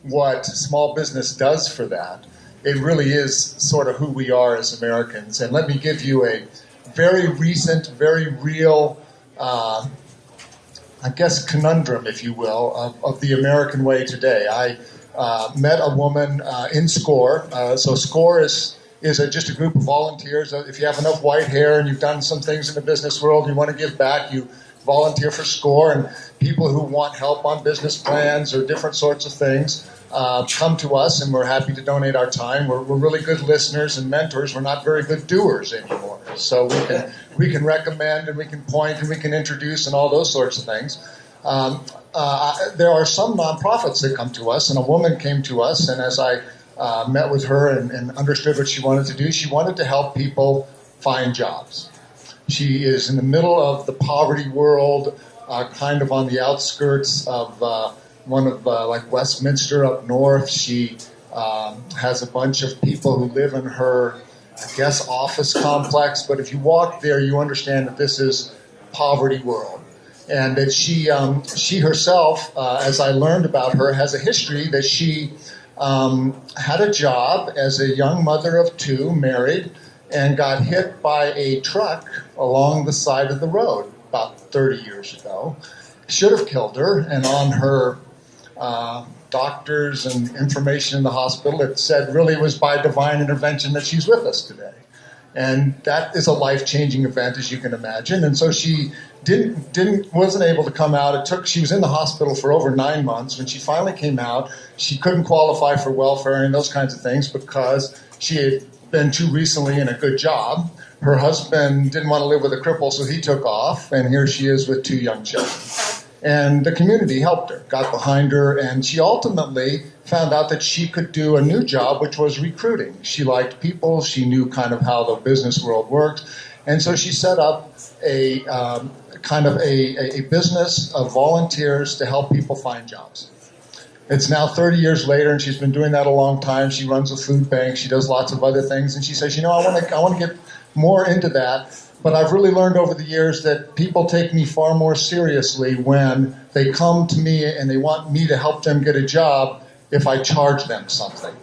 what small business does for that, it really is sort of who we are as Americans. And let me give you a very recent, very real, I guess, conundrum, if you will, of the American way today. I met a woman in SCORE. So SCORE is just a group of volunteers. If you have enough white hair and you've done some things in the business world, you want to give back, you volunteer for SCORE. And people who want help on business plans or different sorts of things come to us, and we're happy to donate our time. We're really good listeners and mentors. We're not very good doers anymore. So we can recommend, and we can point, and we can introduce, and all those sorts of things. There are some nonprofits that come to us, and a woman came to us, and as I met with her and understood what she wanted to do, she wanted to help people find jobs. She is in the middle of the poverty world, kind of on the outskirts of one of like Westminster up north. She has a bunch of people who live in her, I guess, office complex. But if you walk there, you understand that this is poverty world. And that she herself, as I learned about her, has a history that she had a job as a young mother of two, married, and got hit by a truck along the side of the road about 30 years ago. Should have killed her, and on her doctors and information in the hospital, it said really it was by divine intervention that she's with us today. And that is a life-changing event, as you can imagine. And so she wasn't able to come out. She was in the hospital for over 9 months. When she finally came out, she couldn't qualify for welfare and those kinds of things because she had been too recently in a good job. Her husband didn't want to live with a cripple, so he took off, and here she is with 2 young children. And the community helped her, got behind her, and she ultimately found out that she could do a new job, which was recruiting. She liked people. She knew kind of how the business world worked. And so she set up a kind of a business of volunteers to help people find jobs. It's now 30 years later, and she's been doing that a long time. She runs a food bank. She does lots of other things. And she says, I want to get more into that. But I've really learned over the years that people take me far more seriously when they come to me and they want me to help them get a job if I charge them something.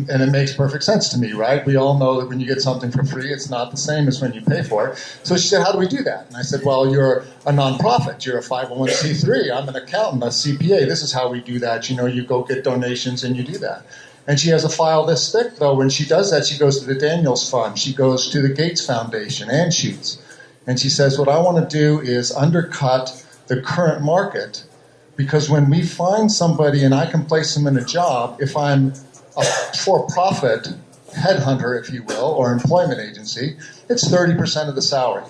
And it makes perfect sense to me, right? We all know that when you get something for free, it's not the same as when you pay for it. So she said, how do we do that? And I said, well, you're a nonprofit. You're a 501c3. I'm an accountant, a CPA. This is how we do that. You go get donations and you do that. And she has a file this thick, though. When she does that, she goes to the Daniels Fund. She goes to the Gates Foundation and shoots. And she says, what I want to do is undercut the current market, because when we find somebody and I can place them in a job, if I'm a for-profit headhunter, if you will, or employment agency, it's 30% of the salary.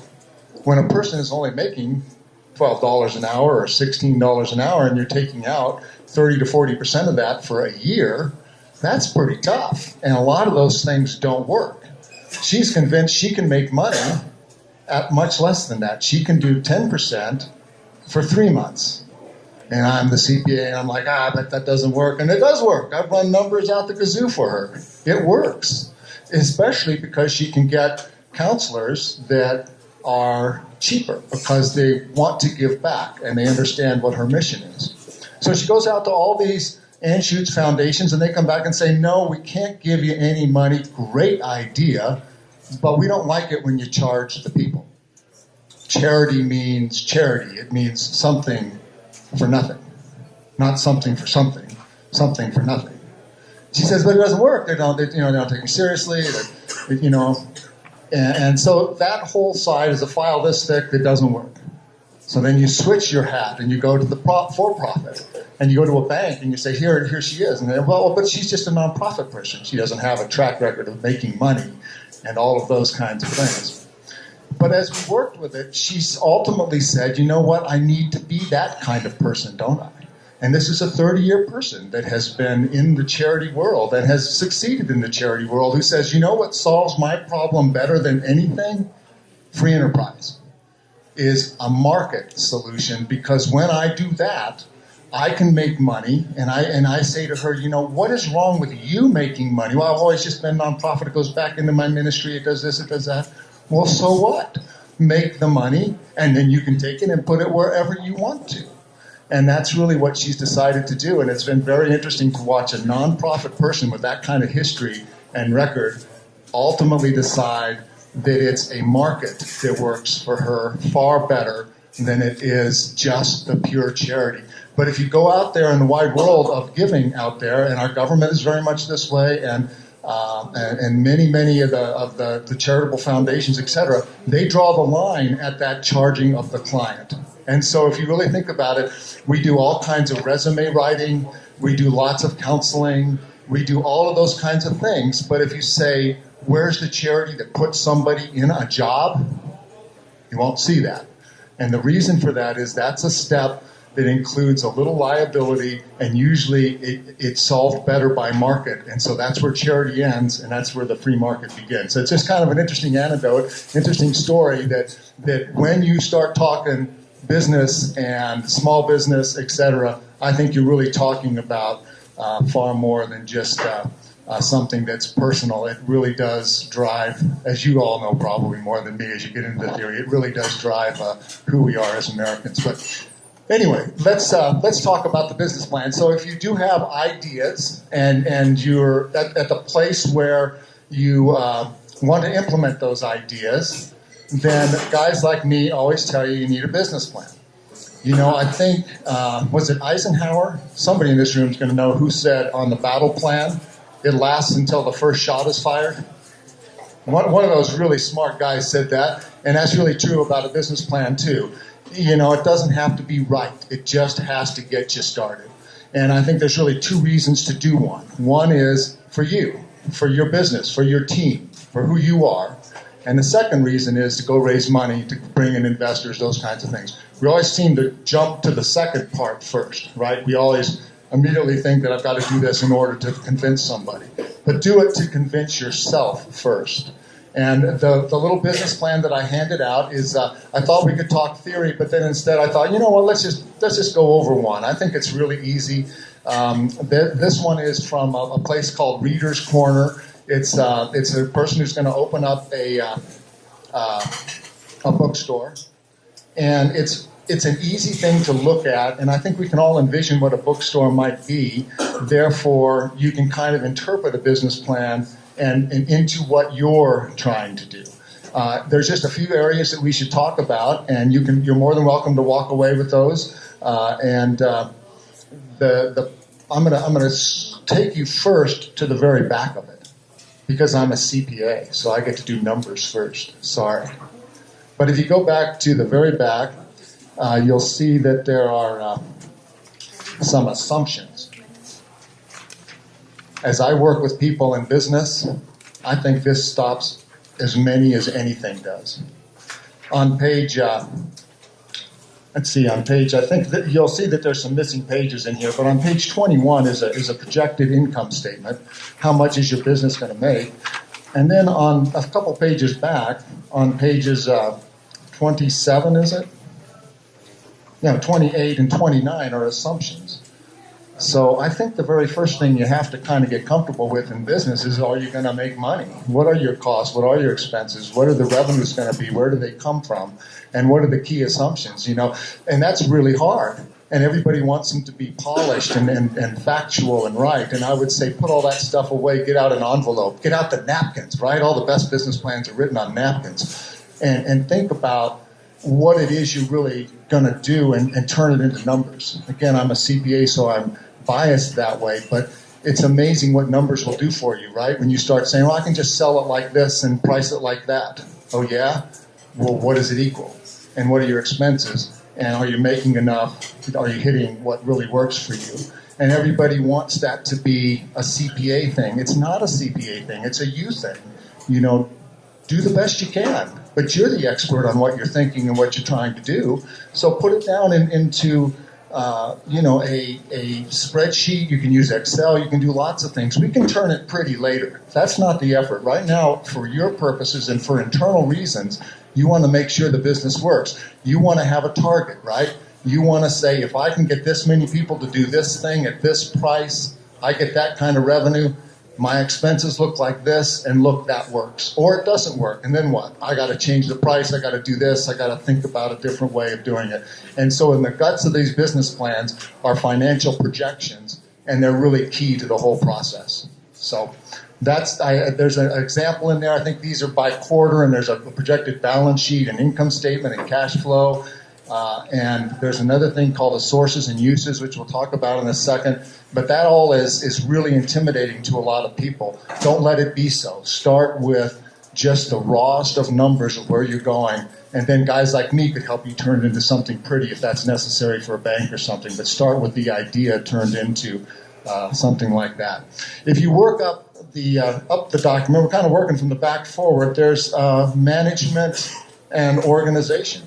When a person is only making $12 an hour or $16 an hour and you're taking out 30 to 40% of that for a year, that's pretty tough. And a lot of those things don't work. She's convinced she can make money at much less than that. She can do 10% for 3 months. And I'm the CPA, and I'm like, that doesn't work. And it does work. I've run numbers out the kazoo for her. It works, especially because she can get counselors that are cheaper because they want to give back and they understand what her mission is. So she goes out to all these Anschutz foundations, and they come back and say, no, we can't give you any money. Great idea, but we don't like it when you charge the people. Charity means charity. It means something for nothing, not something for something, something for nothing. She says, but it doesn't work. They don't take me seriously. And so that whole side is a file this thick that doesn't work. So then you switch your hat and you go to the for-profit, and you go to a bank and you say, here she is. And they're, well, but she's just a nonprofit person. She doesn't have a track record of making money and all of those kinds of things. But as we worked with it, she ultimately said, you know what, I need to be that kind of person, don't I? And this is a 30-year person that has been in the charity world and has succeeded in the charity world, who says, you know what solves my problem better than anything? Free enterprise is a market solution, because when I do that, I can make money, and I say to her, what is wrong with you making money? Well, I've always just been nonprofit. It goes back into my ministry. It does this, it does that. Well, so what? Make the money, and then you can take it and put it wherever you want to. And that's really what she's decided to do. And it's been very interesting to watch a nonprofit person with that kind of history and record ultimately decide that it's a market that works for her far better than it is just the pure charity. But if you go out there in the wide world of giving out there, and our government is very much this way, and many of the charitable foundations, etc., they draw the line at that charging of the client. And so if you really think about it, we do all kinds of resume writing, we do lots of counseling, we do all of those kinds of things. But if you say, where's the charity that puts somebody in a job? You won't see that. And the reason for that is that's a step that includes a little liability, and usually it's solved better by market. And so that's where charity ends, and that's where the free market begins. So it's just kind of an interesting anecdote, interesting story that when you start talking business and small business, etc., I think you're really talking about far more than just something that's personal. It really does drive, as you all know probably more than me as you get into the theory, it really does drive who we are as Americans. But anyway, let's talk about the business plan. So if you do have ideas and you're at the place where you want to implement those ideas, then guys like me always tell you need a business plan. You know, I think, was it Eisenhower? Somebody in this room is going to know who said on the battle plan, it lasts until the first shot is fired. One of those really smart guys said that, and that's really true about a business plan too. You know, it doesn't have to be right. It just has to get you started. And I think there's really two reasons to do one. One is for you, for your business, for your team, for who you are. And the second reason is to go raise money, to bring in investors, those kinds of things. We always seem to jump to the second part first, right? We always immediately think that I've got to do this in order to convince somebody. But do it to convince yourself first. And the little business plan that I handed out is, I thought we could talk theory, but then instead I thought, you know what, let's just go over one. I think it's really easy. This one is from a place called Reader's Corner. It's a person who's going to open up a bookstore, and it's an easy thing to look at, and I think we can all envision what a bookstore might be. Therefore, you can kind of interpret a business plan and into what you're trying to do. There's just a few areas that we should talk about, and you're more than welcome to walk away with those. I'm gonna take you first to the very back of it, because I'm a CPA, so I get to do numbers first. Sorry. But if you go back to the very back, you'll see that there are some assumptions. As I work with people in business, I think this stops as many as anything does. On page, I think that you'll see that there's some missing pages in here, but on page 21 is a projected income statement. How much is your business going to make? And then on a couple pages back, on pages 27, is it? 28 and 29 are assumptions. So I think the very first thing you have to kind of get comfortable with in business is, are you going to make money? What are your costs? What are your expenses? What are the revenues going to be? Where do they come from? And what are the key assumptions? You know, and that's really hard. And everybody wants them to be polished and factual and right. And I would say put all that stuff away, get out an envelope, get out the napkins, right? All the best business plans are written on napkins. And think about what it is you're really going to do and turn it into numbers. Again, I'm a CPA, so I'm biased that way, but it's amazing what numbers will do for you, right? When you start saying, well, I can just sell it like this and price it like that. Oh, yeah? Well, what does it equal? And what are your expenses? And are you making enough? Are you hitting what really works for you? And everybody wants that to be a CPA thing. It's not a CPA thing. It's a you thing. You know, do the best you can. But you're the expert on what you're thinking and what you're trying to do. So put it down into a spreadsheet. You can use Excel. You can do lots of things. We can turn it pretty later. That's not the effort. Right now, for your purposes and for internal reasons, you want to make sure the business works. You want to have a target, right? You want to say, if I can get this many people to do this thing at this price, I get that kind of revenue, My expenses look like this, and look, that works. Or it doesn't work, and then what? I got to change the price, I got to do this, I got to think about a different way of doing it. And so in the guts of these business plans are financial projections, and they're really key to the whole process. So there's an example in there. I think these are by quarter, and there's a projected balance sheet, an income statement, and cash flow. And there's another thing called the sources and uses, which we'll talk about in a second. But that all is really intimidating to a lot of people. Don't let it be so. Start with just the rawest of numbers of where you're going. And then guys like me could help you turn it into something pretty if that's necessary for a bank or something. But start with the idea turned into something like that. If you work up the document, we're kind of working from the back forward. There's management and organization.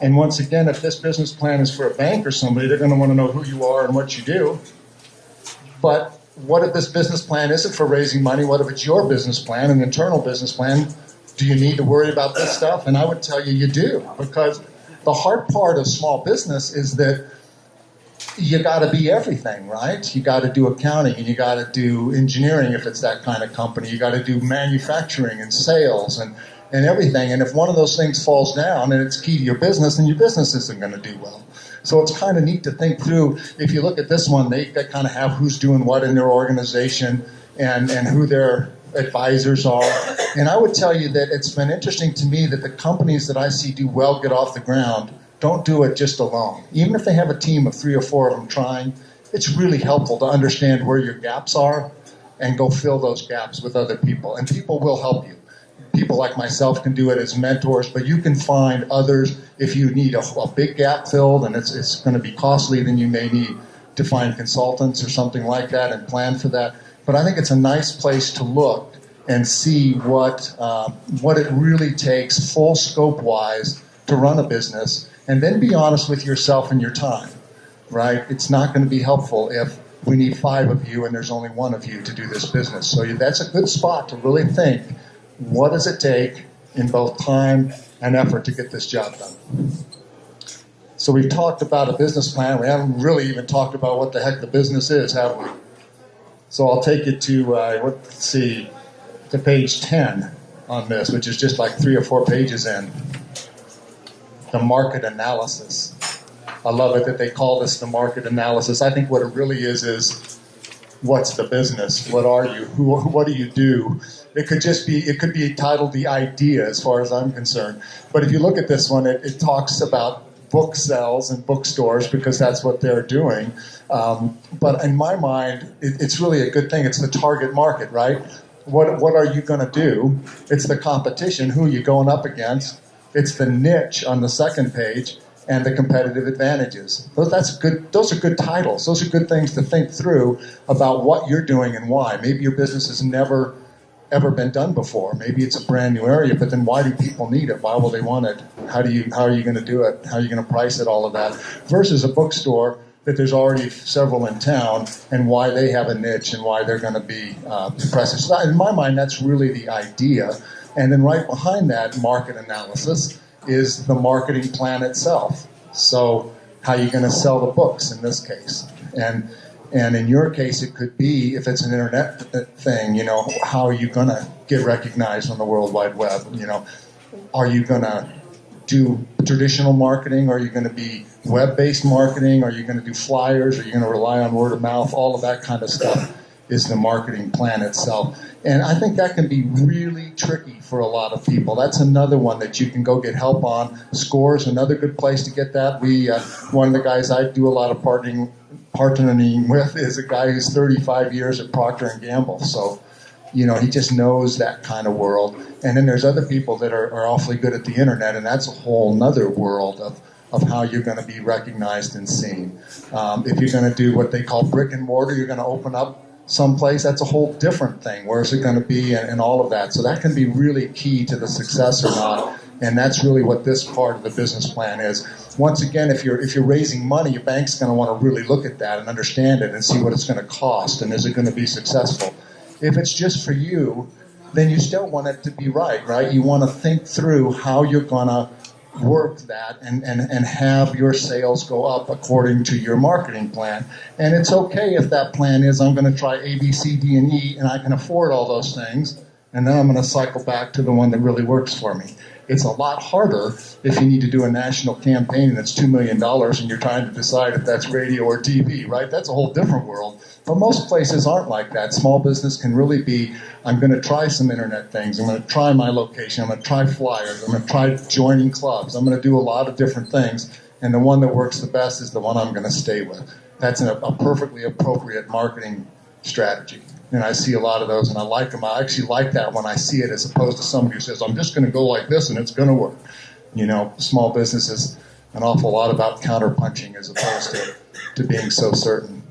And once again, if this business plan is for a bank or somebody, they're going to want to know who you are and what you do. But what if this business plan isn't for raising money? What if it's your business plan, an internal business plan? Do you need to worry about this stuff? And I would tell you, you do, because the hard part of small business is that you got to be everything, right? You got to do accounting, and you got to do engineering if it's that kind of company. You got to do manufacturing and sales and everything. And if one of those things falls down and it's key to your business, then your business isn't going to do well. So it's kind of neat to think through. If you look at this one, they kind of have who's doing what in their organization and who their advisors are. And I would tell you that it's been interesting to me that the companies that I see do well get off the ground don't do it just alone. Even if they have a team of 3 or 4 of them trying, it's really helpful to understand where your gaps are and go fill those gaps with other people. And people will help you. People like myself can do it as mentors, but you can find others if you need a big gap filled and it's going to be costly, then you may need to find consultants or something like that and plan for that. But I think it's a nice place to look and see what it really takes full scope-wise to run a business, and then be honest with yourself and your time, right? It's not going to be helpful if we need 5 of you and there's only 1 of you to do this business. So that's a good spot to really think, what does it take in both time and effort to get this job done? So we've talked about a business plan. We haven't really even talked about what the heck the business is, have we? So I'll take you to, to page 10 on this, which is just like 3 or 4 pages in. The market analysis. I love it that they call this the market analysis. I think what it really is what's the business? What are you? What do you do? It could be titled The Idea as far as I'm concerned. But if you look at this one, it talks about book sales and bookstores because that's what they're doing. But in my mind, it's really a good thing. It's the target market, right? What are you going to do? It's the competition. Who are you going up against? It's the niche on the second page and the competitive advantages. Those are good titles. Those are good things to think through about what you're doing and why. Maybe your business has never ever been done before. Maybe it's a brand new area, but then why do people need it? Why will they want it? How are you going to do it? How are you going to price it? All of that versus a bookstore that there's already several in town and why they have a niche and why they're going to be impressive. So in my mind, that's really the idea. And then right behind that market analysis is the marketing plan itself. So how are you going to sell the books in this case? And in your case, it could be, if it's an internet thing, how are you going to get recognized on the World Wide Web? Are you going to do traditional marketing? Are you going to be web-based marketing? Are you going to do flyers? Are you going to rely on word of mouth? All of that kind of stuff is the marketing plan itself. And I think that can be really tricky for a lot of people. That's another one that you can go get help on. SCORE's another good place to get that. One of the guys I do a lot of partnering with is a guy who's 35 years at Procter & Gamble. So, he just knows that kind of world. And then there's other people that are awfully good at the internet, and that's a whole nother world of how you're going to be recognized and seen. If you're going to do what they call brick and mortar, you're going to open up someplace, that's a whole different thing. Where is it going to be and all of that? So that can be really key to the success or not. And that's really what this part of the business plan is. Once again, if you're raising money, your bank's going to want to really look at that and understand it and see what it's going to cost and is it going to be successful. If it's just for you, then you still want it to be right? You want to think through how you're going to work that and have your sales go up according to your marketing plan. And it's okay if that plan is, I'm going to try A, B, C, D, and E, and I can afford all those things, and then I'm going to cycle back to the one that really works for me. It's a lot harder if you need to do a national campaign and it's $2 million and you're trying to decide if that's radio or TV, right? That's a whole different world. But most places aren't like that. Small business can really be, I'm going to try some internet things. I'm going to try my location. I'm going to try flyers. I'm going to try joining clubs. I'm going to do a lot of different things. And the one that works the best is the one I'm going to stay with. That's a perfectly appropriate marketing strategy. And I see a lot of those, and I like them. I actually like that when I see it, as opposed to somebody who says, I'm just going to go like this and it's going to work. You know, small business is an awful lot about counterpunching as opposed to being so certain.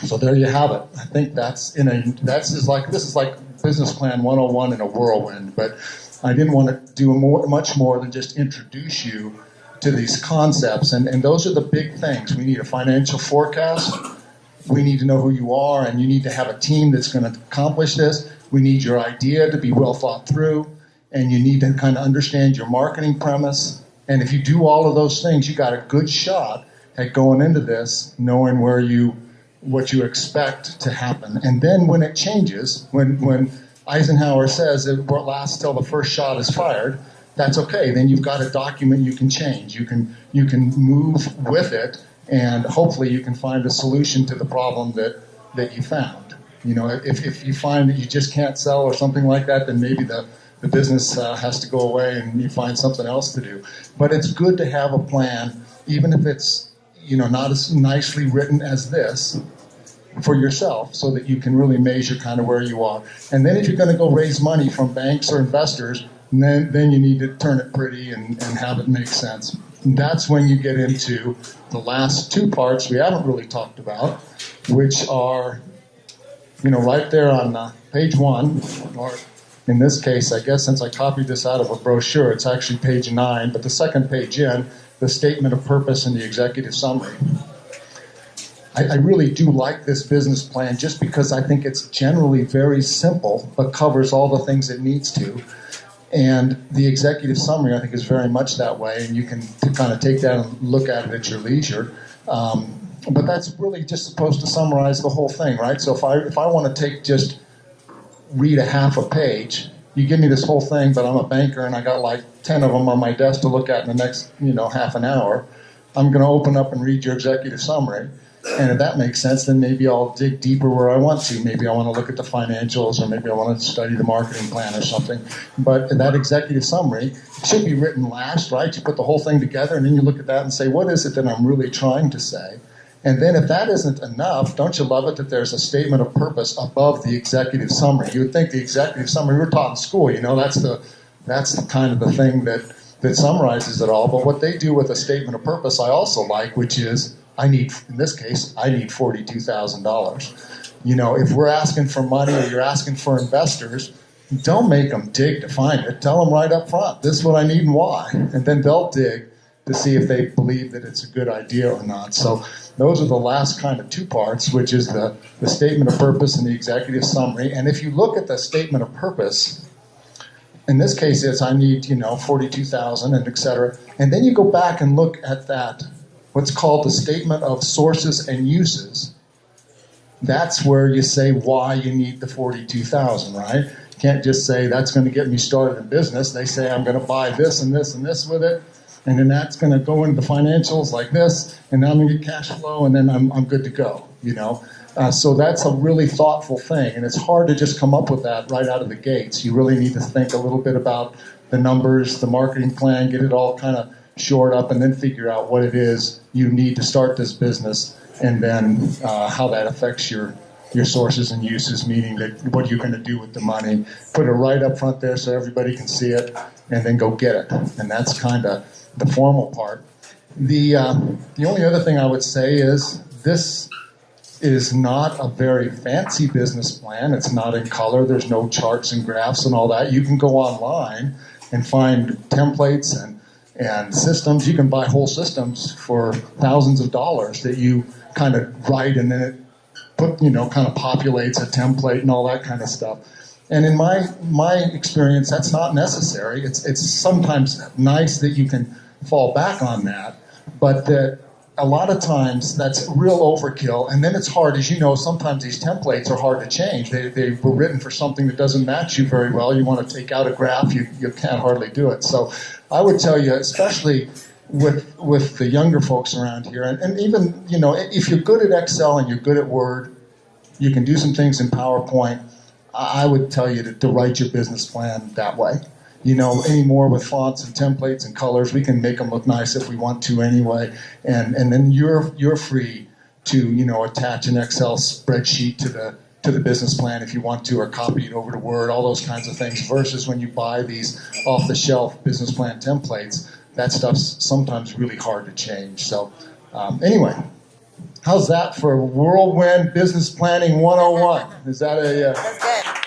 So there you have it. I think this is like business plan 101 in a whirlwind, but I didn't want to do much more than just introduce you to these concepts, and those are the big things. We need a financial forecast. We need to know who you are, and you need to have a team that's going to accomplish this. We need your idea to be well thought through, and you need to kind of understand your marketing premise. And if you do all of those things, you got a good shot at going into this knowing what you expect to happen. And then when it changes, when Eisenhower says it lasts till the first shot is fired, that's okay. Then you've got a document you can change. You can move with it, and hopefully you can find a solution to the problem that you found. You know, if you find that you just can't sell or something like that, then maybe the business has to go away and you find something else to do. But it's good to have a plan, even if it's, you know, not as nicely written as this, for yourself, so that you can really measure kind of where you are. And then if you're going to go raise money from banks or investors, then you need to turn it pretty and have it make sense. And that's when you get into the last two parts we haven't really talked about, which are, you know, right there on page 1, or in this case, I guess since I copied this out of a brochure, it's actually page 9, but the second page in, the statement of purpose and the executive summary. I really do like this business plan just because I think it's generally very simple, but covers all the things it needs to. And the executive summary, I think, is very much that way, and you can kind of take that and look at it at your leisure. But that's really just supposed to summarize the whole thing, right? So if I want to read a half a page, you give me this whole thing, but I'm a banker and I got like 10 of them on my desk to look at in the next, half an hour, I'm going to open up and read your executive summary. And if that makes sense, then maybe I'll dig deeper where I want to. Maybe I want to look at the financials, or maybe I want to study the marketing plan or something. But that executive summary should be written last, right? You put the whole thing together, and then you look at that and say, what is it that I'm really trying to say? And then if that isn't enough, don't you love it that there's a statement of purpose above the executive summary? You would think the executive summary, we were taught in school, that's the kind of the thing that summarizes it all. But what they do with a statement of purpose I also like, which is, in this case, I need $42,000. If we're asking for money or you're asking for investors, don't make them dig to find it. Tell them right up front, this is what I need and why. And then they'll dig to see if they believe that it's a good idea or not. So those are the last kind of two parts, which is the statement of purpose and the executive summary. And if you look at the statement of purpose, in this case it's I need, 42,000 and et cetera. And then you go back and look at that, what's called the statement of sources and uses. That's where you say why you need the 42,000, right? You can't just say that's going to get me started in business. They say I'm going to buy this and this and this with it, and then that's going to go into the financials like this, and then I'm going to get cash flow, and then I'm good to go. So that's a really thoughtful thing, and it's hard to just come up with that right out of the gates. You really need to think a little bit about the numbers, the marketing plan, get it all kind of shored up, and then figure out what it is you need to start this business, and then how that affects your sources and uses, meaning that what you're going to do with the money. Put it right up front there so everybody can see it, and then go get it. And that's kind of the formal part. The only other thing I would say is this is not a very fancy business plan. It's not in color. There's no charts and graphs and all that. You can go online and find templates and systems. You can buy whole systems for thousands of dollars that you kind of write, and then it kind of populates a template and all that kind of stuff. And in my experience, that's not necessary. It's sometimes nice that you can fall back on that, but that a lot of times that's real overkill. And then it's hard, as you know, sometimes these templates are hard to change. They were written for something that doesn't match you very well. You want to take out a graph, you can't hardly do it. So I would tell you, especially with the younger folks around here, and even, you know, if you're good at Excel and you're good at Word, you can do some things in PowerPoint. I would tell you to write your business plan that way. You know, anymore with fonts and templates and colors, we can make them look nice if we want to anyway. And then you're free to, you know, attach an Excel spreadsheet to the business plan if you want to, or copy it over to Word, all those kinds of things. Versus when you buy these off-the-shelf business plan templates, that stuff's sometimes really hard to change. So anyway. How's that for Whirlwind Business Planning 101? Is that a... That's good.